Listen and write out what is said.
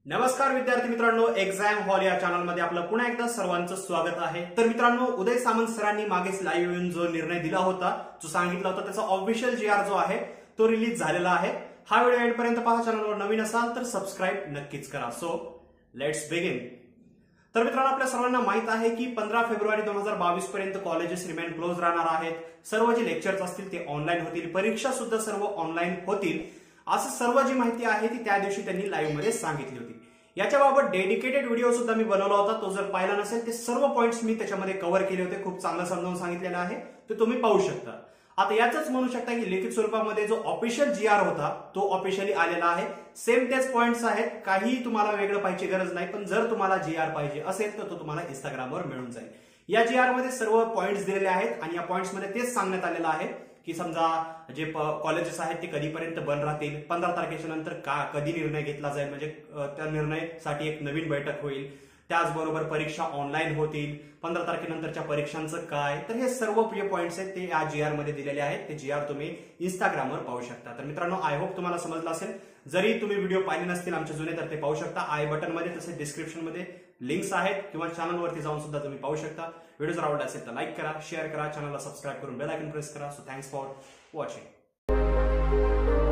नमस्कार विद्यार्थी मित्रांनो, एक्झाम हॉल या चॅनलमध्ये आपलं पुन्हा एकदा सर्वांचं स्वागत आहे। तर मित्रांनो, उदय सामंत सरांनी मागेच लाईव्ह येऊन जो निर्णय दिला होता, जो सांगितला होता, त्याचा ऑफिशियल जीआर जो आहे तो रिलीज झालेला आहे। हा व्हिडिओ एंड पर्यंत पहा। चॅनलवर नवीन असाल तर सबस्क्राइब नक्कीच करा। So let's begin. तर मित्रांनो, आपल्या सर्वांना माहित आहे की 15 फेब्रुवारी 2022 पर्यंत कॉलेजेस रिमेन क्लोज राहणार आहेत। सर्व जे लेक्चर्स असतील ते ऑनलाईन होतील, परीक्षा सुद्धा सर्व ऑनलाईन होतील, असं सर्व जी माहिती आहे ती त्या दिवशी त्यांनी लाईव्ह मध्ये सांगितली होती। याच्याबाबत डेडिकेटेड व्हिडिओ सुद्धा मी बनवला होता, तो जर पाहिला नसेल ते सर्व पॉइंट्स मी त्याच्यामध्ये कव्हर केले होते, खूप चांगलं समजावून सांगितलेलं आहे, ते तुम्ही पाहू शकता। आता याचंच म्हणू शकता की लिखित स्वरूपामध्ये जो ऑफिशियल जीआर होता तो ऑफिशियली आलेला आहे। सेम तेच पॉइंट्स आहेत, काही तुम्हाला वेगळं पाहिजे गरज नाही, पण जर तुम्हाला जीआर पाहिजे असेल तर तो तुम्हाला इंस्टाग्रामवर मिळून जाईल। या जीआर मध्ये सर्व पॉइंट्स दिलेले आहेत आणि या पॉइंट्स मध्ये तेच सांगण्यात आलेलं आहे की समजा जे कॉलेजेस आहेत ते कधीपर्यंत बंद राहतील, 15 तारखेच्या नंतर कधी निर्णय घेतला जाईल, म्हणजे त्या निर्णयासाठी एक नवीन बैठक होईल, त्याचबरोबर परीक्षा ऑनलाईन होतील, 15 तारखेनंतरच्या परीक्षांचं काय, तर हे सर्व पॉइंट्स आहेत ते या जीआर मध्ये दिलेले आहेत। ते जीआर तुम्ही इंस्टाग्रामवर पाहू शकता। तर मित्रांनो, आय होप तुम्हाला समजलं असेल। जरी तुम्ही व्हिडिओ पाहिले नसतील आमचे जुने तर ते पाहू शकता, आय बटन मध्ये तसेच डिस्क्रिप्शन मध्ये लिंक्स आहेत, किंवा चॅनलवरती जाऊन सुद्धा तुम्ही पाहू शकता। व्हिडिओ जर आवडला असेल तर लाईक करा, शेअर करा, चॅनलला सबस्क्राईब करून बेल आयकॉन प्रेस करा। So thanks for watching.